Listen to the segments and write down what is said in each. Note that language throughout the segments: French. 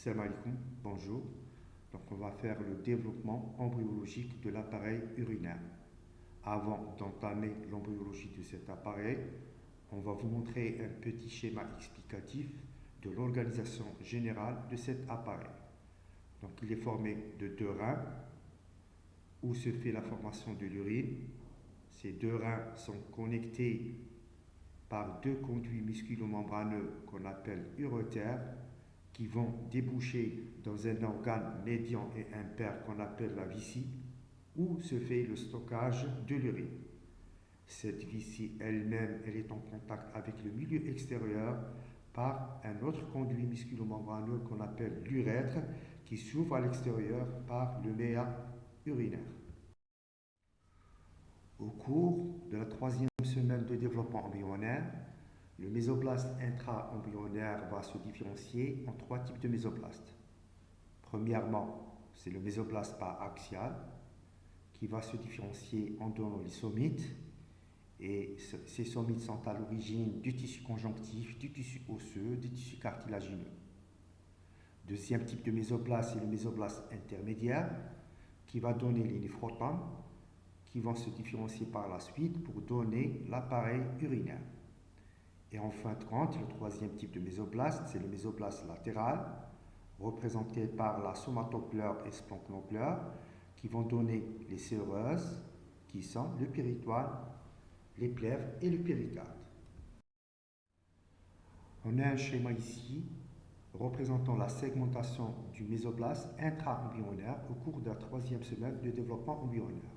Salam alaikum, bonjour. Donc on va faire le développement embryologique de l'appareil urinaire. Avant d'entamer l'embryologie de cet appareil, on va vous montrer un petit schéma explicatif de l'organisation générale de cet appareil. Donc il est formé de deux reins où se fait la formation de l'urine. Ces deux reins sont connectés par deux conduits musculo-membraneux qu'on appelle urétères qui vont déboucher dans un organe médian et impair qu'on appelle la vessie, où se fait le stockage de l'urine. Cette vessie elle-même, elle est en contact avec le milieu extérieur par un autre conduit musculo-membraneux qu'on appelle l'urètre, qui s'ouvre à l'extérieur par le méa urinaire. Au cours de la troisième semaine de développement embryonnaire, le mésoblast intra-embryonnaire va se différencier en trois types de mésoblastes. Premièrement, c'est le mésoblast par axial qui va se différencier en donnant les somites. Et ces somites sont à l'origine du tissu conjonctif, du tissu osseux, du tissu cartilagineux. Deuxième type de mésoblast, c'est le mésoblast intermédiaire qui va donner les néphrotomes qui vont se différencier par la suite pour donner l'appareil urinaire. Et en fin de compte, le troisième type de mésoblast, c'est le mésoblast latéral, représenté par la somatopleure et splanchnopleur, qui vont donner les séreuses, qui sont le péritoine, les plèvres et le péricarde. On a un schéma ici représentant la segmentation du mésoblast intra-embryonnaire au cours de la troisième semaine de développement embryonnaire.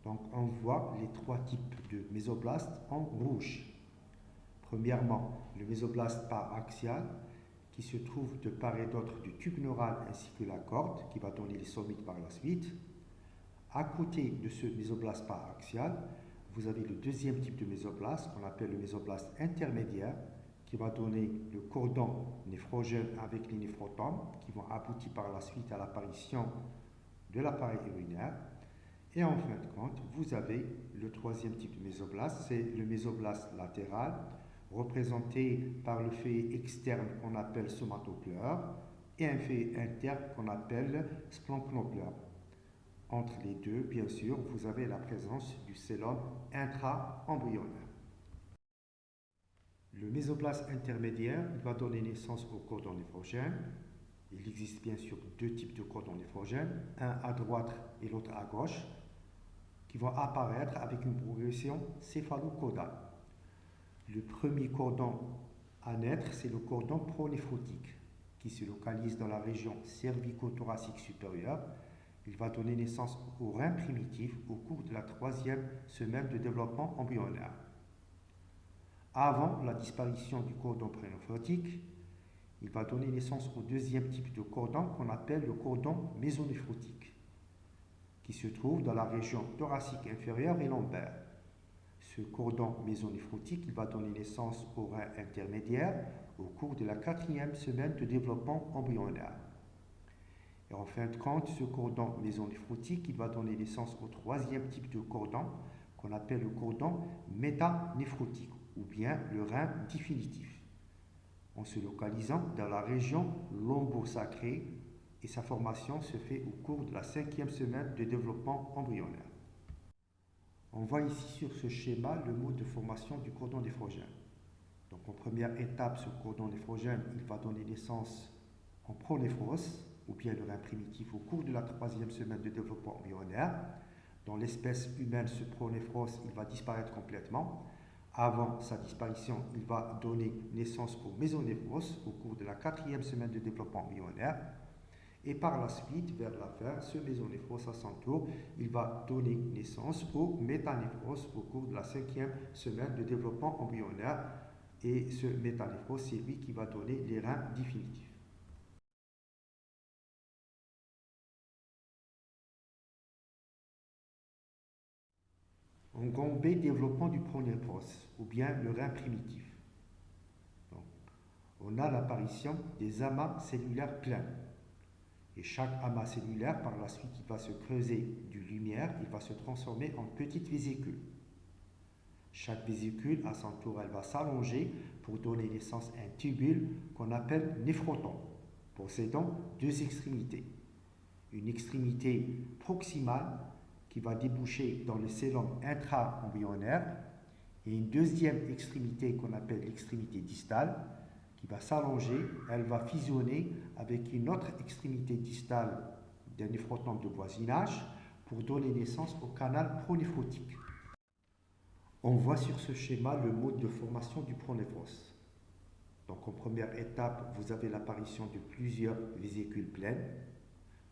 Donc on voit les trois types de mésoblastes en rouge. Premièrement, le mésoblast par axial qui se trouve de part et d'autre du tube neural ainsi que la corde qui va donner les somites par la suite. À côté de ce mésoblast par axial, vous avez le deuxième type de mésoblast qu'on appelle le mésoblast intermédiaire qui va donner le cordon néphrogène avec les néphrotomes qui vont aboutir par la suite à l'apparition de l'appareil urinaire. Et en fin de compte, vous avez le troisième type de mésoblast, c'est le mésoblast latéral, représenté par le fait externe qu'on appelle somatopleure et un fait interne qu'on appelle splanchnopleur. Entre les deux, bien sûr, vous avez la présence du cellome intra-embryonnaire. Le mésoblast intermédiaire va donner naissance au cordon néphrogène. Il existe bien sûr deux types de cordons néphrogènes, un à droite et l'autre à gauche, qui vont apparaître avec une progression céphalo-caudale. Le premier cordon à naître, c'est le cordon pronéphrotique, qui se localise dans la région cervico-thoracique supérieure. Il va donner naissance au rein primitif au cours de la troisième semaine de développement embryonnaire. Avant la disparition du cordon pronéphrotique, il va donner naissance au deuxième type de cordon qu'on appelle le cordon mésonéphrotique, qui se trouve dans la région thoracique inférieure et lombaire. Ce cordon mésonéphrotique il va donner naissance au rein intermédiaire au cours de la quatrième semaine de développement embryonnaire. Et en fin de compte, ce cordon mésonéphrotique il va donner naissance au troisième type de cordon qu'on appelle le cordon métanéphrotique ou bien le rein définitif, en se localisant dans la région lombosacrée et sa formation se fait au cours de la cinquième semaine de développement embryonnaire. On voit ici sur ce schéma le mode de formation du cordon néphrogène. Donc en première étape, ce cordon néphrogène il va donner naissance en pronéphrose, ou bien le rein primitif, au cours de la troisième semaine de développement embryonnaire. Dans l'espèce humaine, ce pronéphrose il va disparaître complètement. Avant sa disparition, il va donner naissance au mésonéphrose au cours de la quatrième semaine de développement embryonnaire. Et par la suite, vers la fin, ce mésonéphrose à son tour, il va donner naissance au métanéphrose au cours de la cinquième semaine de développement embryonnaire. Et ce métanéphrose, c'est lui qui va donner les reins définitifs. En grand B, développement du pronéphrose, ou bien le rein primitif. Donc, on a l'apparition des amas cellulaires pleins. Et chaque amas cellulaire, par la suite, il va se creuser du lumière, il va se transformer en petite vésicule. Chaque vésicule, à son tour, elle va s'allonger pour donner naissance à un tubule qu'on appelle néphroton. possédant deux extrémités. Une extrémité proximale qui va déboucher dans le célum intra-embryonnaire et une deuxième extrémité qu'on appelle l'extrémité distale qui va s'allonger, elle va fusionner avec une autre extrémité distale d'un néphroton de voisinage pour donner naissance au canal pronéphrotique. On voit sur ce schéma le mode de formation du pronéphros. Donc en première étape, vous avez l'apparition de plusieurs vésicules pleines,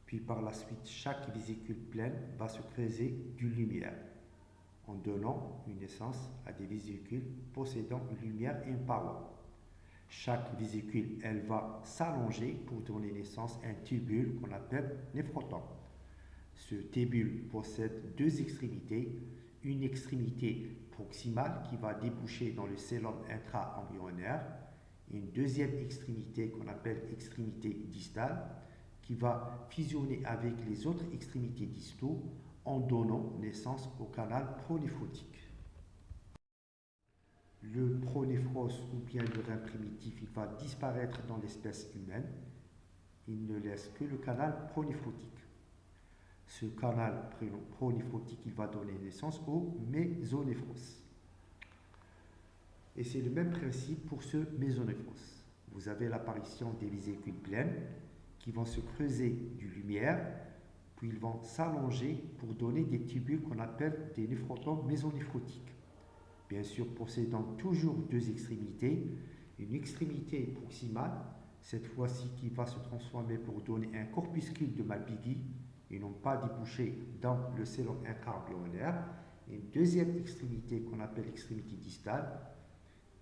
puis par la suite, chaque vésicule pleine va se creuser d'une lumière, en donnant une naissance à des vésicules possédant une lumière et une paroi. Chaque vésicule, elle va s'allonger pour donner naissance à un tubule qu'on appelle néphroton. Ce tubule possède deux extrémités, une extrémité proximale qui va déboucher dans le célum intra-embryonnaire et une deuxième extrémité qu'on appelle extrémité distale qui va fusionner avec les autres extrémités distaux en donnant naissance au canal pronéphrotique. Le pronéphros ou bien le rein primitif, il va disparaître dans l'espèce humaine. Il ne laisse que le canal pronéphrotique. Ce canal pronéphrotique, il va donner naissance au mésonéphros. Et c'est le même principe pour ce mésonéphros. Vous avez l'apparition des vésicules pleines qui vont se creuser d'une lumière, puis ils vont s'allonger pour donner des tubules qu'on appelle des néphrotons mésonéphrotiques. Bien sûr, possédant toujours deux extrémités, une extrémité proximale, cette fois-ci qui va se transformer pour donner un corpuscule de Malpighi, et non pas déboucher dans le célum intra-embryonnaire, et une deuxième extrémité qu'on appelle l'extrémité distale,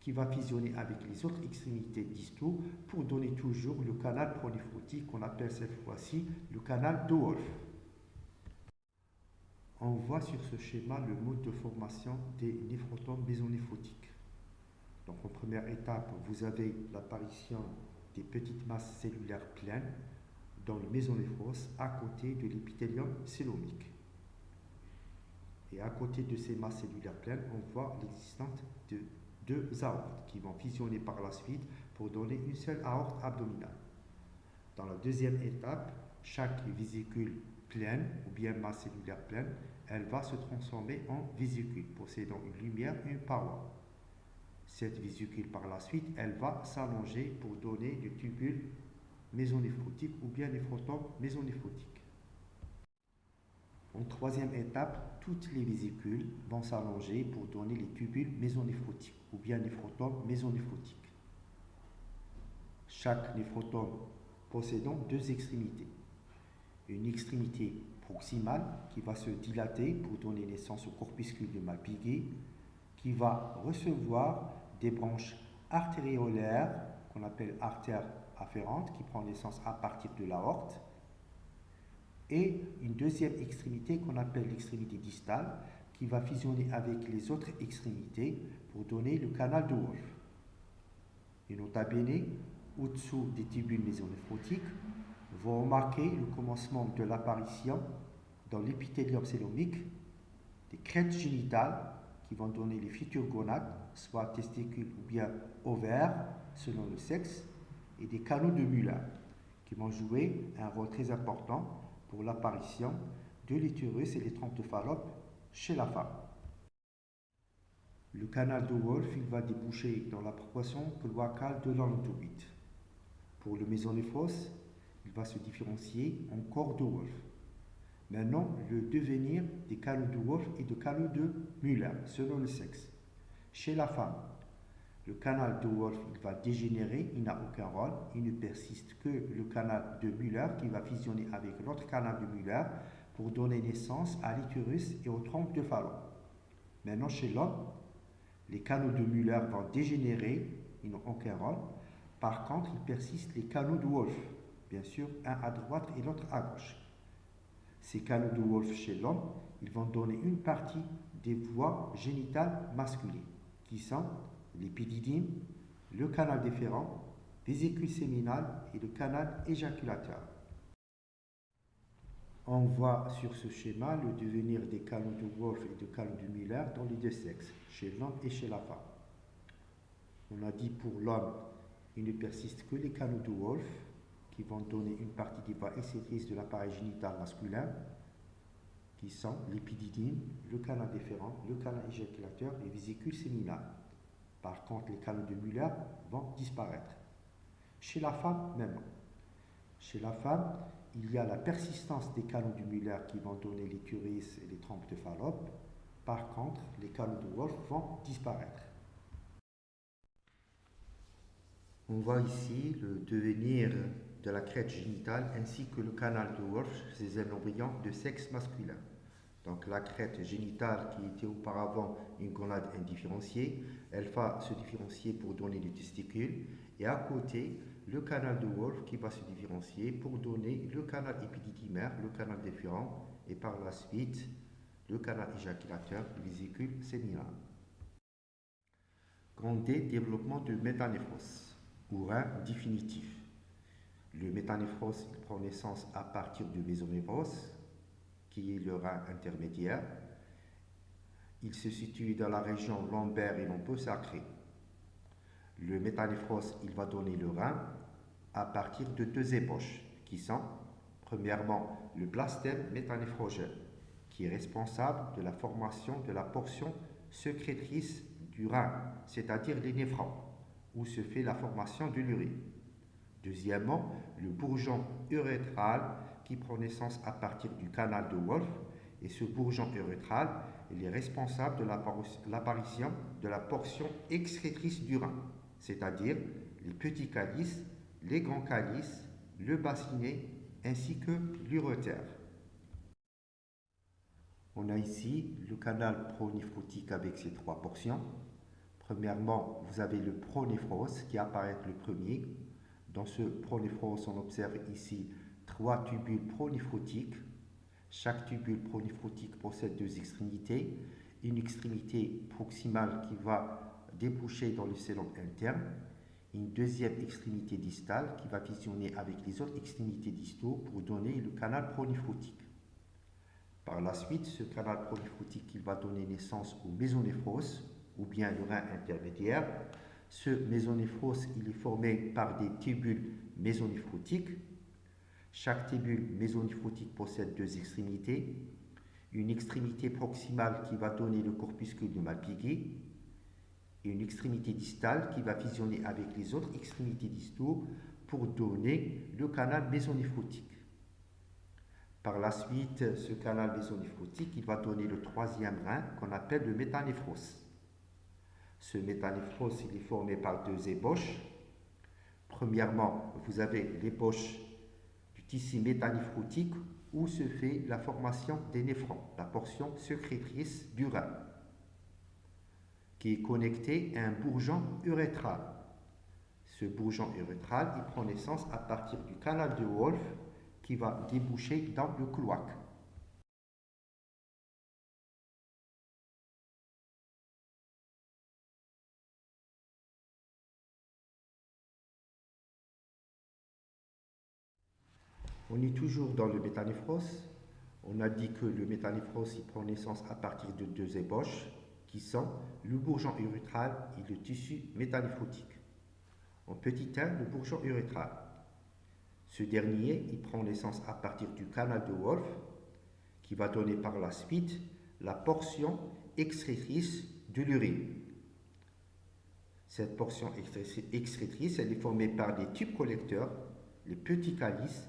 qui va fusionner avec les autres extrémités distaux pour donner toujours le canal pronéphrotique qu'on appelle cette fois-ci le canal de Wolff. On voit sur ce schéma le mode de formation des néphrotons mésonéphrotiques. Donc en première étape, vous avez l'apparition des petites masses cellulaires pleines dans le mésonéphros à côté de l'épithélium célomique. Et à côté de ces masses cellulaires pleines, on voit l'existence de deux aortes qui vont fusionner par la suite pour donner une seule aorte abdominale. Dans la deuxième étape, chaque vésicule pleine ou bien masse cellulaire pleine, elle va se transformer en vésicule possédant une lumière et une paroi. Cette vésicule par la suite, elle va s'allonger pour donner des tubules mésonéphrotiques ou bien néphroton mésonéphrotiques. En troisième étape, toutes les vésicules vont s'allonger pour donner les tubules mésonéphrotiques ou bien néphrotons mésonéphrotiques. Chaque néphroton possédant deux extrémités. Une extrémité proximale qui va se dilater pour donner naissance au corpuscule de Malpighi, qui va recevoir des branches artériolaires qu'on appelle artères afférentes qui prend naissance à partir de l'aorte, et une deuxième extrémité qu'on appelle l'extrémité distale qui va fusionner avec les autres extrémités pour donner le canal de Wolff. Et nota bene, au-dessous des tubules mésonéphrotiques, vous remarquez le commencement de l'apparition dans l'épithélium célomique des crêtes génitales qui vont donner les futures gonades, soit testicules ou bien ovaires selon le sexe, et des canaux de Müller qui vont jouer un rôle très important pour l'apparition de l'utérus et des trompes de Fallope chez la femme. Le canal de Wolff, il va déboucher dans la proportion cloacale de l'endométrite. Pour le mésonéphros, il va se différencier en corps de Wolff. Maintenant, le devenir des canaux de Wolff et de canaux de Müller, selon le sexe. Chez la femme, le canal de Wolff il va dégénérer, il n'a aucun rôle, il ne persiste que le canal de Müller qui va fusionner avec l'autre canal de Müller pour donner naissance à l'utérus et aux trompes de Fallope. Maintenant, chez l'homme, les canaux de Müller vont dégénérer, ils n'ont aucun rôle. Par contre, il persiste les canaux de Wolff, bien sûr, un à droite et l'autre à gauche. Ces canaux de Wolff chez l'homme, ils vont donner une partie des voies génitales masculines, qui sont l'épididyme, le canal déférent, vésicule séminale et le canal éjaculateur. On voit sur ce schéma le devenir des canaux de Wolff et de canaux de Müller dans les deux sexes, chez l'homme et chez la femme. On a dit pour l'homme, il ne persiste que les canaux de Wolff qui vont donner une partie des voies excrétrices de l'appareil génital masculin, qui sont l'épididyme, le canal déférent, le canal éjaculateur et les vésicules séminales. Par contre, les canaux de Müller vont disparaître. Chez la femme, même. Chez la femme, il y a la persistance des canaux de Müller qui vont donner les l'utérus et les trompes de Fallope. Par contre, les canaux de Wolff vont disparaître. On voit ici le devenir de la crête génitale ainsi que le canal de Wolff chez les embryons de sexe masculin. Donc la crête génitale qui était auparavant une gonade indifférenciée, elle va se différencier pour donner des testicules et à côté le canal de Wolff qui va se différencier pour donner le canal épididymaire, le canal déférent et par la suite le canal éjaculateur, les vésicules séminales. Grand D, développement de métanéphros ou rein définitif. Le métanéphros il prend naissance à partir du mésonéphros qui est le rein intermédiaire. Il se situe dans la région lombaire et l'on peut sacré. Le métanéphros, il va donner le rein à partir de deux ébauches qui sont, premièrement, le blastème métanéphrogène, qui est responsable de la formation de la portion sécrétrice du rein, c'est-à-dire les néphrons, où se fait la formation de l'urine. Deuxièmement, le bourgeon urétral qui prend naissance à partir du canal de Wolff, et ce bourgeon urétral il est responsable de l'apparition de la portion excrétrice du rein, c'est-à-dire les petits calices, les grands calices, le bassinet ainsi que l'urétère. On a ici le canal pronéphrotique avec ses trois portions. Premièrement, vous avez le pronéphros qui apparaît le premier. Dans ce pronéphros, on observe ici trois tubules pronéphrotiques. Chaque tubule pronéphrotique possède deux extrémités. Une extrémité proximale qui va déboucher dans le célum interne. Une deuxième extrémité distale qui va fusionner avec les autres extrémités distaux pour donner le canal pronéphrotique. Par la suite, ce canal pronéphrotique il va donner naissance au mésonéphros ou bien le rein intermédiaire. Ce mésonéphros il est formé par des tubules mésonéphrotiques. Chaque tubule mésonéphrotique possède deux extrémités. Une extrémité proximale qui va donner le corpuscule de Malpighi et une extrémité distale qui va fusionner avec les autres extrémités distaux pour donner le canal mésonéphrotique. Par la suite, ce canal mésonéphrotique il va donner le troisième rein qu'on appelle le métanéphros. Ce métanéphros il est formé par deux ébauches. Premièrement, vous avez l'ébauche du tissu métanéphrotique où se fait la formation des néphrons, la portion sécrétrice du rein, qui est connecté à un bourgeon urétral. Ce bourgeon urétral il prend naissance à partir du canal de Wolff qui va déboucher dans le cloaque. On est toujours dans le métanéphros. On a dit que le métanéphros il prend naissance à partir de deux ébauches qui sont le bourgeon urétral et le tissu métanéphrotique. En petit 1, le bourgeon urétral. Ce dernier il prend naissance à partir du canal de Wolff qui va donner par la suite la portion excrétrice de l'urine. Cette portion excrétrice elle est formée par des tubes collecteurs, les petits calices,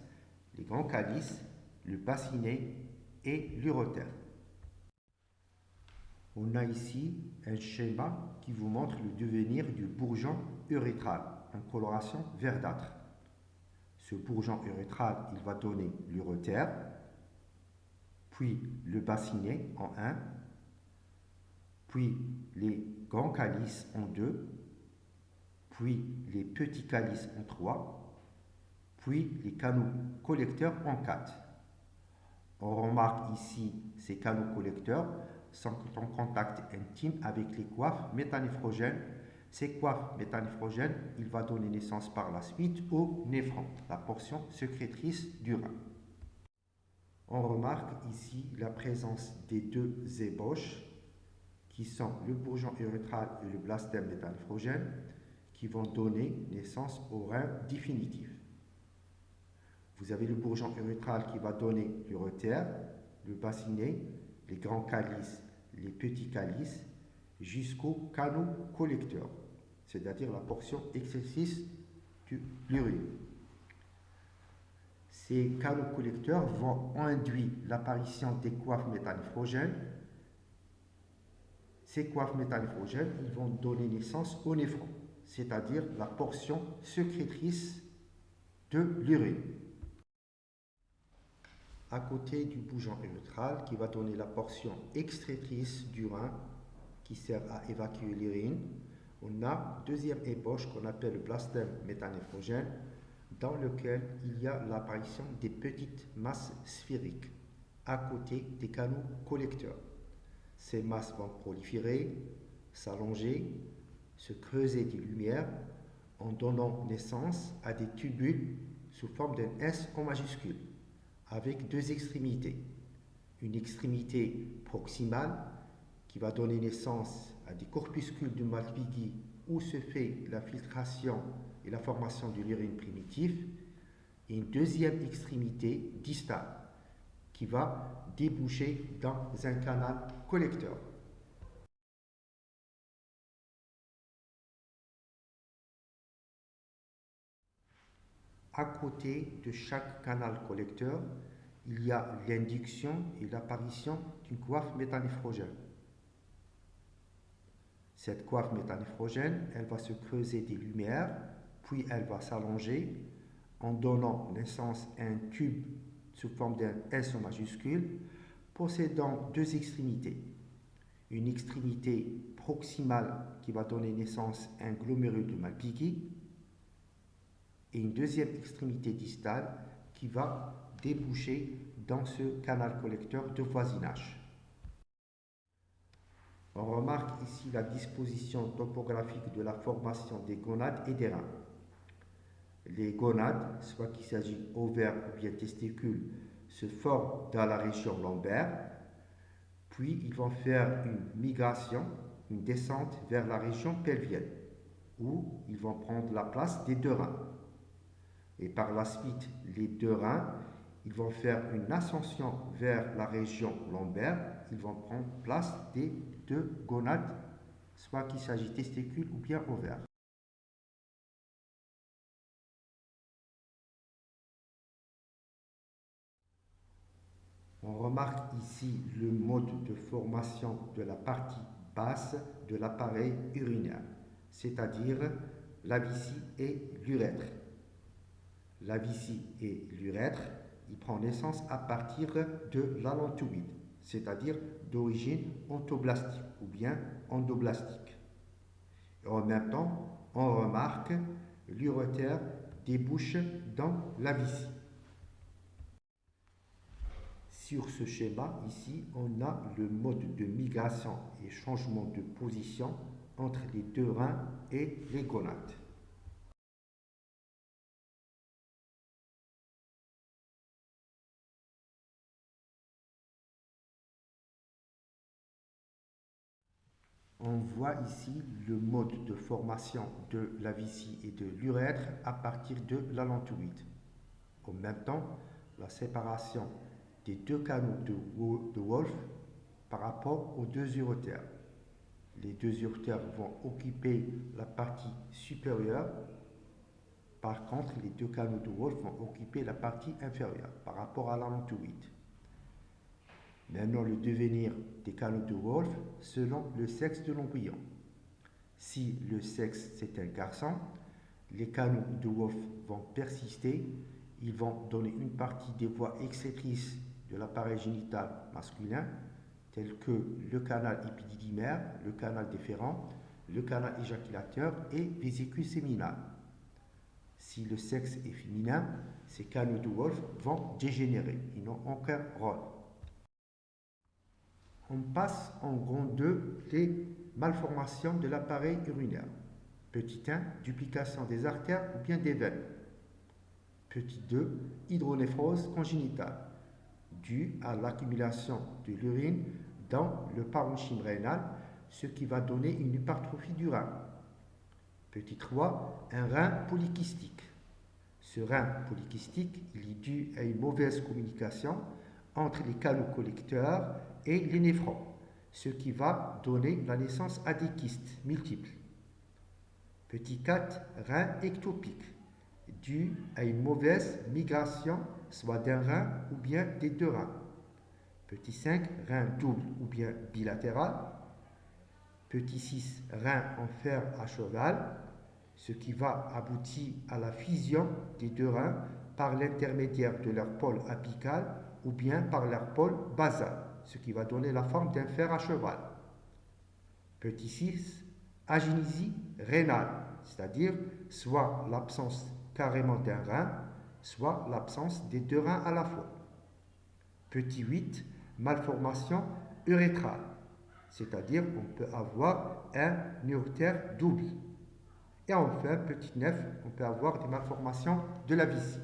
les grands calices, le bassinet et l'urétère. On a ici un schéma qui vous montre le devenir du bourgeon urétral en coloration verdâtre. Ce bourgeon urétral il va donner l'urétère, puis le bassinet en 1, puis les grands calices en 2, puis les petits calices en 3, puis les canaux collecteurs en 4. On remarque ici ces canaux collecteurs sont en contact intime avec les coiffes métanéphrogènes. Ces coiffes métanéphrogènes, il va donner naissance par la suite au néphron, la portion sécrétrice du rein. On remarque ici la présence des deux ébauches qui sont le bourgeon urétral et le blastème métanéphrogène qui vont donner naissance au rein définitif. Vous avez le bourgeon urétral qui va donner l'urétère, le bassinet, les grands calices, les petits calices, jusqu'au canaux collecteur, c'est-à-dire la portion excessive de l'urine. Ces canaux collecteurs vont induire l'apparition des coiffes méthanéphrogènes. Ces coiffes méthanéphrogènes, ils vont donner naissance au néphron, c'est-à-dire la portion sécrétrice de l'urine. À côté du bourgeon urétral qui va donner la portion extractrice du rein qui sert à évacuer l'urine, on a deuxième ébauche qu'on appelle le blastème méthanéphrogène, dans lequel il y a l'apparition des petites masses sphériques à côté des canaux collecteurs. Ces masses vont proliférer, s'allonger, se creuser des lumières en donnant naissance à des tubules sous forme d'un S en majuscule, avec deux extrémités. Une extrémité proximale qui va donner naissance à des corpuscules de Malpighi où se fait la filtration et la formation de l'urine primitive, et une deuxième extrémité distale qui va déboucher dans un canal collecteur. À côté de chaque canal collecteur, il y a l'induction et l'apparition d'une coiffe méthanéphrogène. Cette coiffe méthanéphrogène, elle va se creuser des lumières, puis elle va s'allonger en donnant naissance à un tube sous forme d'un S en majuscule, possédant deux extrémités. Une extrémité proximale qui va donner naissance à un glomérule de Malpighi et une deuxième extrémité distale qui va déboucher dans ce canal collecteur de voisinage. On remarque ici la disposition topographique de la formation des gonades et des reins. Les gonades, soit qu'il s'agit ovaires ou bien testicules, se forment dans la région lombaire, puis ils vont faire une migration, une descente vers la région pelvienne, où ils vont prendre la place des deux reins. Et par la suite, les deux reins, ils vont faire une ascension vers la région lombaire, ils vont prendre place des deux gonades, soit qu'il s'agit testicules ou bien ovaires. On remarque ici le mode de formation de la partie basse de l'appareil urinaire, c'est-à-dire la vessie et l'urètre. La vessie et l'urètre, il prend naissance à partir de l'allantoïde, c'est-à-dire d'origine ontoblastique ou bien endoblastique. Et en même temps, on remarque l'urétère débouche dans la vessie. Sur ce schéma, ici, on a le mode de migration et changement de position entre les deux reins et les gonades. On voit ici le mode de formation de la vessie et de l'urètre à partir de l'allantoïde. En même temps, la séparation des deux canaux de Wolff par rapport aux deux urétères. Les deux urétères vont occuper la partie supérieure. Par contre, les deux canaux de Wolff vont occuper la partie inférieure par rapport à l'allantoïde. Maintenant, le devenir des canaux de Wolff selon le sexe de l'embryon. Si le sexe c'est un garçon, les canaux de Wolff vont persister, ils vont donner une partie des voies excrétrices de l'appareil génital masculin, tels que le canal épididymaire, le canal déférent, le canal éjaculateur et vésicule séminale. Si le sexe est féminin, ces canaux de Wolff vont dégénérer, ils n'ont aucun rôle. On passe en grand 2 les malformations de l'appareil urinaire. Petit 1, duplication des artères ou bien des veines. Petit 2, hydronéphrose congénitale, due à l'accumulation de l'urine dans le parenchyme rénal, ce qui va donner une hypertrophie du rein. Petit 3, un rein polykystique, Ce rein polykystique, il est dû à une mauvaise communication entre les canaux collecteurs et les néphrons, ce qui va donner la naissance à des kystes multiples. Petit 4, rein ectopique, dû à une mauvaise migration soit d'un rein ou bien des deux reins. Petit 5, rein double ou bien bilatéral. Petit 6, rein en fer à cheval, ce qui va aboutir à la fusion des deux reins par l'intermédiaire de leur pôle apical ou bien par leur pôle basal, ce qui va donner la forme d'un fer à cheval. Petit 6, agénésie rénale, c'est-à-dire soit l'absence carrément d'un rein, soit l'absence des deux reins à la fois. Petit 8, malformation urétrale, c'est-à-dire on peut avoir un urétère double. Et enfin, petit 9, on peut avoir des malformations de la vessie.